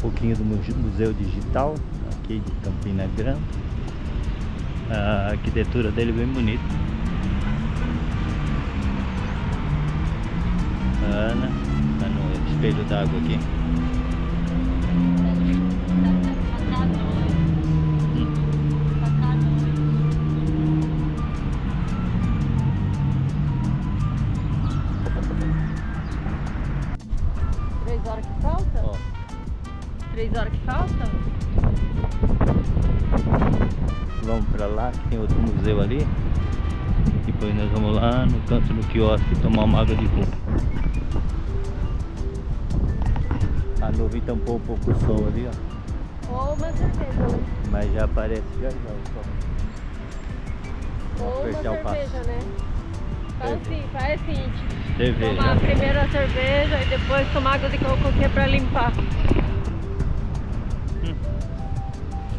pouquinho do Museu Digital, aqui de Campina Grande. A arquitetura dele é bem bonita. A Ana tá no espelho d'água aqui. Ó. 3 horas que falta? Vamos pra lá, que tem outro museu ali. Depois nós vamos lá no canto do quiosque tomar uma água de coco. A nuvem tampou um pouco o sol ali, ó. Ou uma cerveja, né? Mas já aparece já o sol. Ou uma Apertar o passo. cerveja, né? Faz assim, Cerveja. tomar a primeira cerveja e depois tomar água de coco que é pra limpar.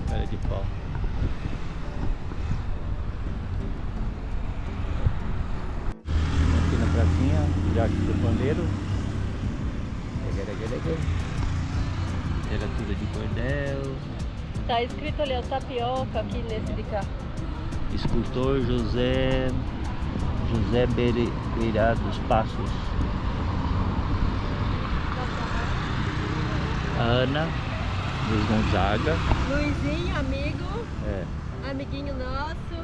Cara de pau. Aqui na pracinha, Jarque do Pandeiro. Literatura de cordel. Tá escrito ali, ó, tapioca aqui nesse de cá. Escultor José Beira dos Passos. Ana Luiz Gonzaga. Luizinho, amigo. É. Amiguinho nosso.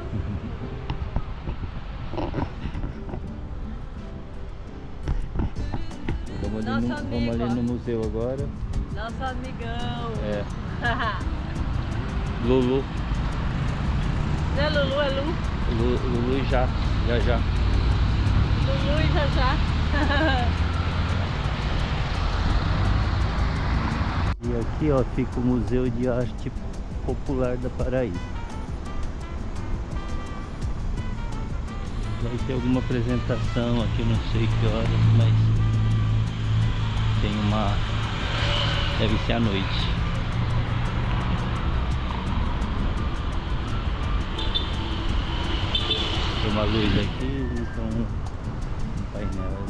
Vamos ali no museu agora. Nosso amigão. É. Lulu. Não é Lulu, é Lu. Lulu e já. Lulu e já. E aqui, ó, fica o Museu de Arte Popular da Paraíba. Vai ter alguma apresentação aqui, não sei que horas, mas tem uma... deve ser à noite. Tem uma luz aqui, então um painel.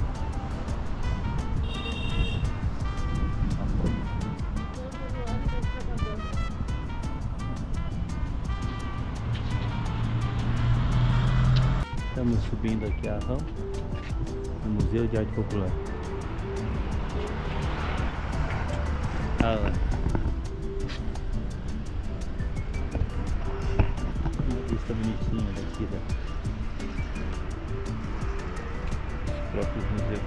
Estamos subindo aqui a rampa no Museu de Arte Popular. Ah lá. Uma vista bonitinha daqui dos próprios museus.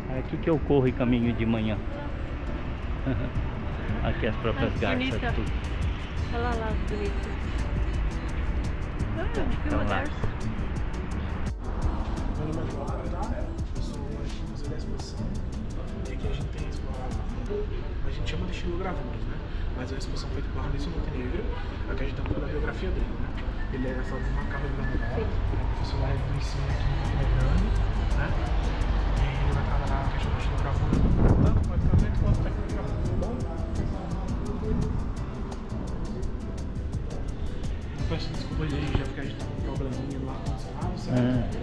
É aqui que eu corro e caminho de manhã. Aqui as próprias garças. Tudo. Olha lá, bonito. Que moderno. Meu nome é João Paradá, eu sou o Museu da Exposição. E aqui a gente tem a gente chama de estilo gravuras, né? Mas é uma exposição feita por Ranisso Montenegro. Aqui a gente está falando da biografia dele, né? Ele é só de uma carro de Granada, é professor lá do ensino aqui em Grande, né? E ele vai trabalhar a questão do estilo gravura. Tanto com equipamento quanto técnica de gravura, tá bom? Peço desculpa aí, já porque a gente tá com um probleminha no ar-condicionado, certo?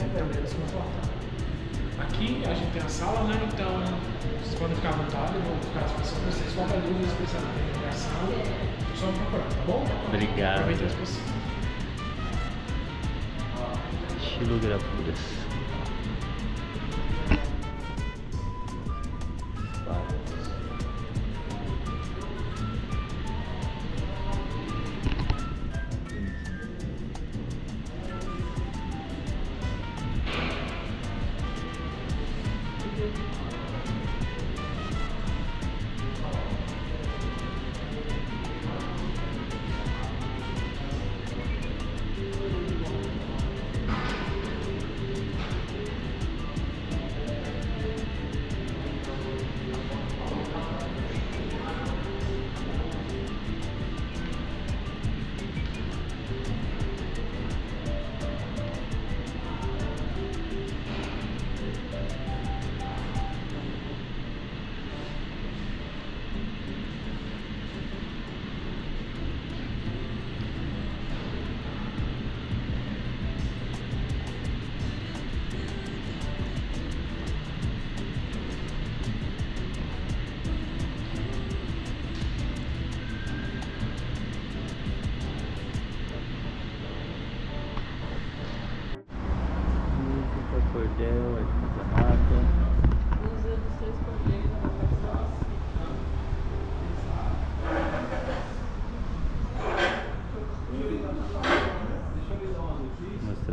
Então, eles vão falar. Aqui a gente tem a sala, né? Então, vocês podem ficar à vontade, eu vou ficar à disposição de vocês. Qualquer dúvida especial na sala, só me procurar, tá bom? Obrigado. Aproveite a exposição. Estilo gravuras.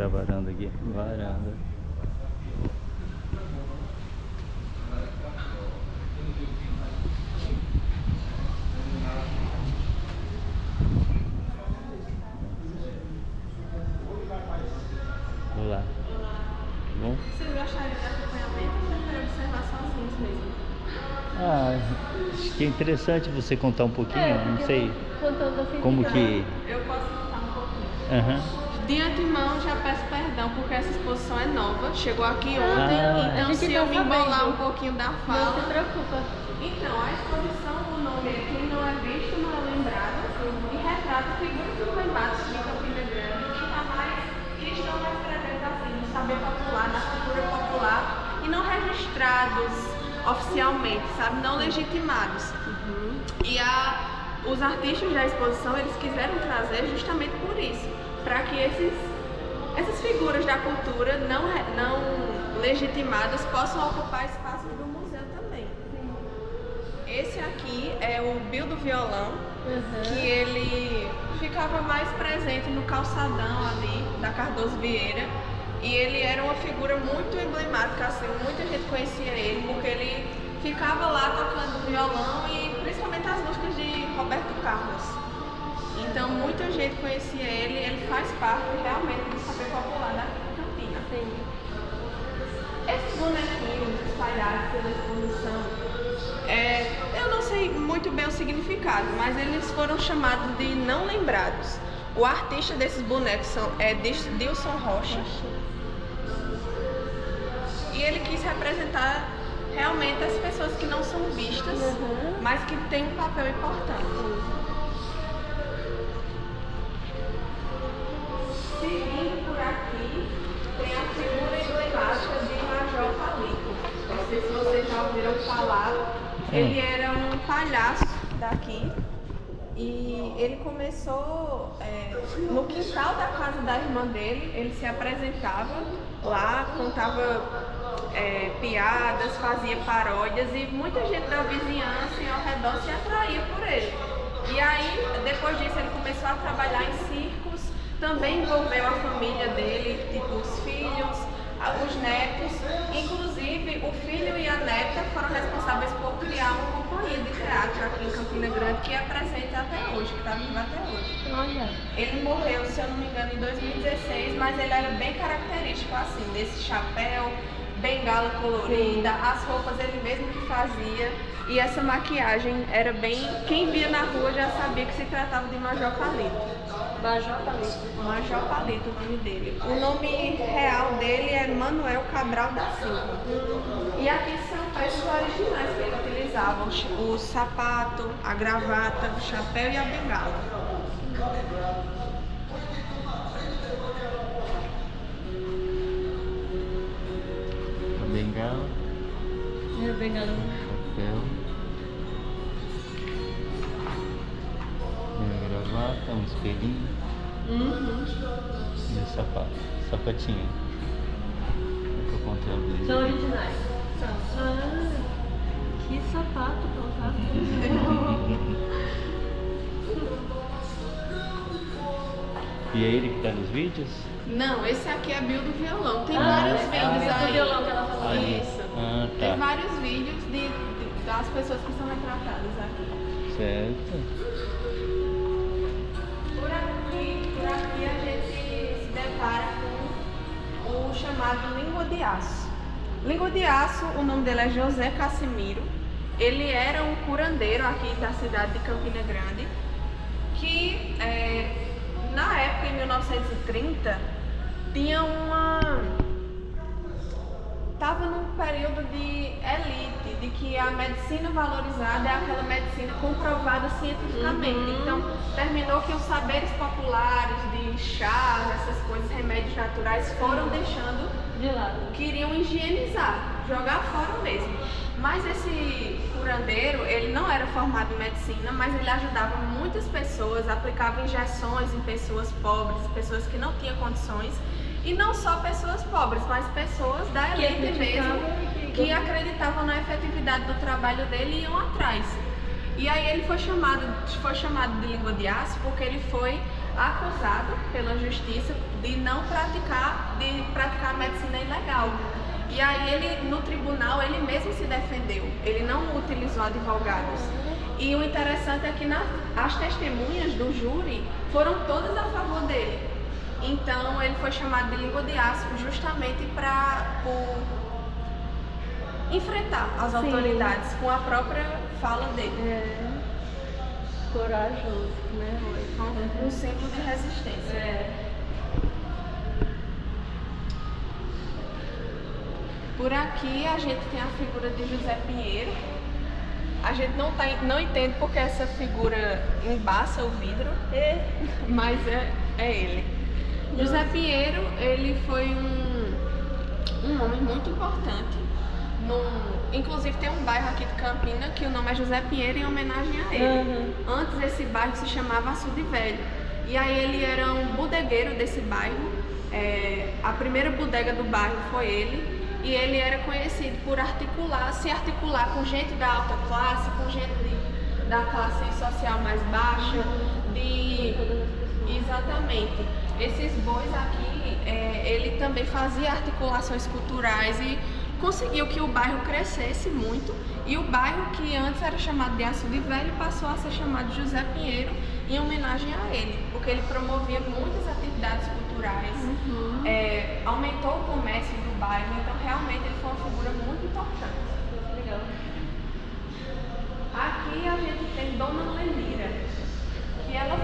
mostrar a varanda aqui. Varanda. Olá. Bom? Vocês gostariam de acompanhamento ou preferem observar sozinhos mesmo? Acho que é interessante você contar um pouquinho, não sei Contando assim, como que... eu posso contar um pouquinho. Aham. De antemão, já peço perdão porque essa exposição é nova, chegou aqui ontem, então se eu me embolar um pouquinho da fala... Não se preocupa. Então, a exposição, o nome é Quem Não É Visto Não É Lembrado, e retrata figuras emblemáticas de Campina Grande que estão mais presentes assim, no saber popular, na cultura popular, e não registrados oficialmente, sabe? Não legitimados. E os artistas da exposição, eles quiseram trazer justamente por isso, para que essas figuras da cultura não legitimadas possam ocupar espaço do museu também. Esse aqui é o Bill do Violão, que ele ficava mais presente no calçadão ali da Cardoso Vieira, e ele era uma figura muito emblemática, assim, muita gente conhecia ele, porque ele ficava lá tocando violão e principalmente as músicas de Roberto Carlos. Então muita gente conhecia ele faz parte realmente do saber popular da Campina. Sim. Esses bonequinhos espalhados pela exposição, eu não sei muito bem o significado, mas eles foram chamados de não lembrados. O artista desses bonecos é Dilson Rocha. E ele quis representar realmente as pessoas que não são vistas, mas que têm um papel importante. Seguindo por aqui, tem a figura emblemática de Major Palito. Não sei se vocês já ouviram falar. Ele era um palhaço daqui e ele começou no quintal da casa da irmã dele. Ele se apresentava lá, contava piadas, fazia paródias e muita gente da vizinhança e ao redor se atraía por ele. E aí, depois disso, ele começou a trabalhar em circos, também envolveu a família dele, tipo os filhos, os netos. Inclusive, o filho e a neta foram responsáveis por criar uma companhia de teatro aqui em Campina Grande que é presente até hoje, que está vivo até hoje. Olha. Ele morreu, se eu não me engano, em 2016, mas ele era bem característico assim, desse chapéu, bengala colorida, as roupas ele mesmo que fazia, e essa maquiagem era bem... Quem via na rua já sabia que se tratava de Major Palito. Major Palito. Major Palito, o nome dele. O nome real dele é Manuel Cabral da Silva. E aqui são peças originais que ele utilizava: o sapato, a gravata, o chapéu e a bengala. A bengala. E a bengala. Chapéu. Gravata, um espelhinho e o sapato, sapatinho. Eu contemplo. São originais? São. Que sapato colocado. E é ele que tá nos vídeos? Não, esse aqui é Bill do Violão. Tem vários vídeos aí. Do violão que ela falou. Isso. Tá. Tem vários vídeos das pessoas que são retratadas aqui. Certo. Por aqui a gente se depara com o chamado Língua de Aço. Língua de Aço, o nome dele é José Cassimiro. Ele era um curandeiro aqui da cidade de Campina Grande, que na época, em 1930, tinha estava num período de elite, de que a medicina valorizada é aquela medicina comprovada cientificamente. Então, terminou que os saberes populares de chá, essas coisas, remédios naturais, foram deixando de lado. Queriam higienizar, jogar fora mesmo. Mas esse curandeiro, ele não era formado em medicina, mas ele ajudava muitas pessoas, aplicava injeções em pessoas pobres, pessoas que não tinham condições. E não só pessoas pobres, mas pessoas da elite mesmo, que acreditavam na efetividade do trabalho dele e iam atrás. E aí ele foi chamado de Língua de Aço porque ele foi acusado pela justiça de não praticar medicina ilegal. E aí ele, no tribunal, ele mesmo se defendeu, ele não utilizou advogados. E o interessante é que as testemunhas do júri foram todas a favor dele. Então ele foi chamado de língua de aço justamente por enfrentar as autoridades com a própria fala dele. Corajoso, né? Foi um símbolo de resistência. Por aqui a gente tem a figura de José Pinheiro. A gente não entende porque essa figura embaça o vidro, mas é ele. José Pinheiro, ele foi um homem muito importante. Inclusive tem um bairro aqui de Campina que o nome é José Pinheiro em homenagem a ele. Antes esse bairro se chamava Açude Velho. E aí ele era um bodegueiro desse bairro. A primeira bodega do bairro foi ele. E ele era conhecido por se articular com gente da alta classe, com gente da classe social mais baixa, exatamente. Esses bois aqui, ele também fazia articulações culturais e conseguiu que o bairro crescesse muito. E o bairro que antes era chamado de Açude Velho passou a ser chamado de José Pinheiro em homenagem a ele, porque ele promovia muitas atividades culturais, aumentou o comércio do bairro, então realmente ele foi uma figura muito importante. Legal. Aqui a gente tem Dona Lenira, que ela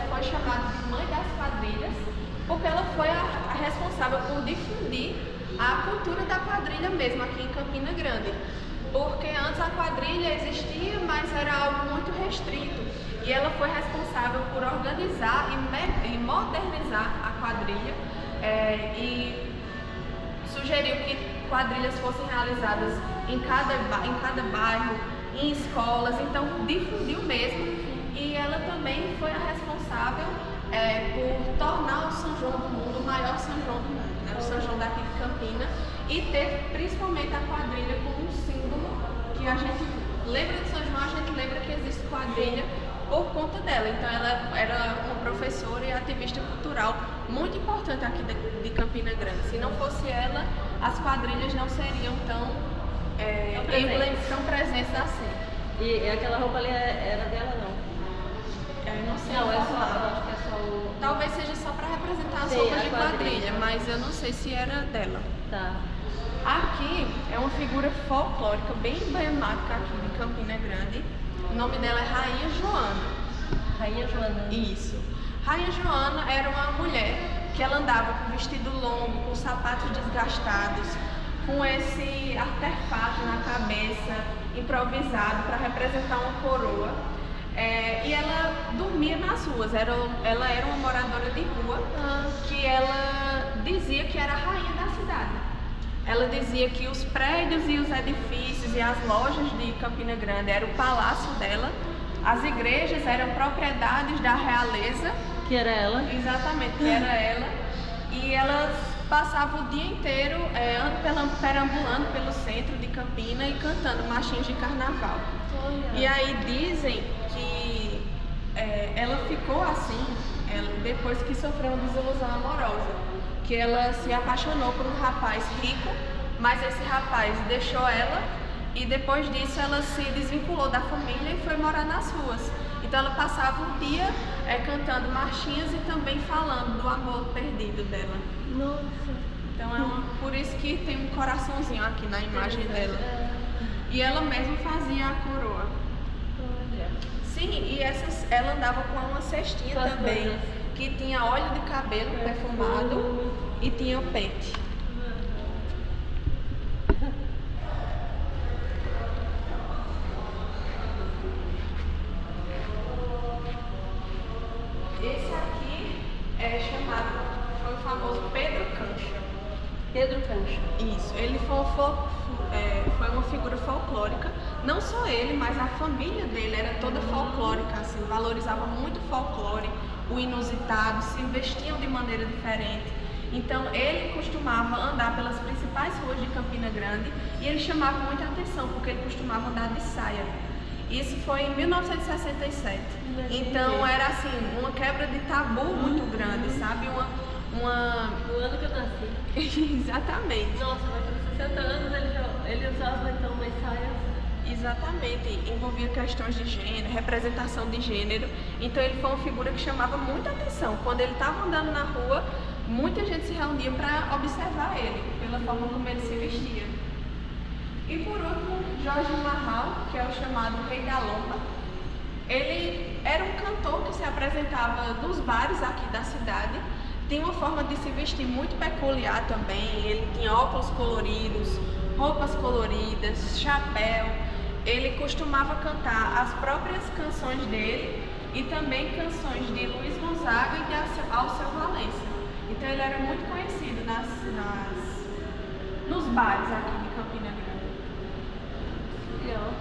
foi chamada de mãe das quadrilhas, porque ela foi a responsável por difundir a cultura da quadrilha mesmo aqui em Campina Grande. Porque antes a quadrilha existia, mas era algo muito restrito. E ela foi responsável por organizar e modernizar a quadrilha e sugeriu que quadrilhas fossem realizadas em cada bairro, em escolas, então difundiu mesmo. E ela também foi a responsável por tornar o São João do Mundo o maior São João do mundo, né? O São João daqui de Campina, e ter principalmente a quadrilha como um símbolo que a gente lembra de São João, a gente lembra que existe quadrilha por conta dela. Então ela era uma professora e ativista cultural muito importante aqui de Campina Grande. Se não fosse ela, as quadrilhas não seriam tão presentes assim. E aquela roupa ali era dela, não? Eu não sei. Não, acho que é só o... Talvez seja só para representar as roupas de quadrilha, mas eu não sei se era dela. Tá. Aqui é uma figura folclórica bem emblemática aqui de Campina Grande. O nome dela é Rainha Joana. Rainha Joana. Isso. Rainha Joana era uma mulher que ela andava com vestido longo, com sapatos desgastados, com esse artefato na cabeça, improvisado para representar uma coroa. E ela dormia nas ruas. Ela era uma moradora de rua que ela dizia que era a rainha da cidade. Ela dizia que os prédios e os edifícios e as lojas de Campina Grande eram o palácio dela, as igrejas eram propriedades da realeza. Que era ela? Exatamente, que era ela. E elas passavam o dia inteiro perambulando pelo centro de Campina e cantando marchinhas de carnaval. E aí dizem que ela ficou assim depois que sofreu uma desilusão amorosa, que ela se apaixonou por um rapaz rico, mas esse rapaz deixou ela e depois disso ela se desvinculou da família e foi morar nas ruas. Então ela passava o dia cantando marchinhas e também falando do amor perdido dela. Nossa. Então por isso que tem um coraçãozinho aqui na imagem dela. E ela mesma fazia a coroa. Olha. Sim, e ela andava com uma cestinha também, que tinha óleo de cabelo perfumado e tinha o pente. Esse aqui foi o famoso Pedro Cancha. Pedro Cancha. Isso, ele foi uma figura folclórica, não só ele, mas a família dele era toda folclórica, assim, valorizava muito o folclore, o inusitado, se vestiam de maneira diferente. Então ele costumava andar pelas principais ruas de Campina Grande e ele chamava muita atenção porque ele costumava andar de saia. Isso foi em 1967. Então era assim, uma quebra de tabu muito grande, sabe? No ano que eu nasci. Exatamente. Nossa, vai ter 60 anos, ele usava então umas saias. Exatamente, envolvia questões de gênero, representação de gênero. Então ele foi uma figura que chamava muita atenção. Quando ele estava andando na rua, muita gente se reunia para observar ele, pela forma como ele se vestia. E por último, Jorge Mahal, que é o chamado Rei da Lomba. Ele era um cantor que se apresentava nos bares aqui da cidade. Tinha uma forma de se vestir muito peculiar também. Ele tinha óculos coloridos, roupas coloridas, chapéu. Ele costumava cantar as próprias canções dele e também canções de Luiz Gonzaga e de Alceu Valença. Então ele era muito conhecido nos bares aqui de Campina Grande. Legal.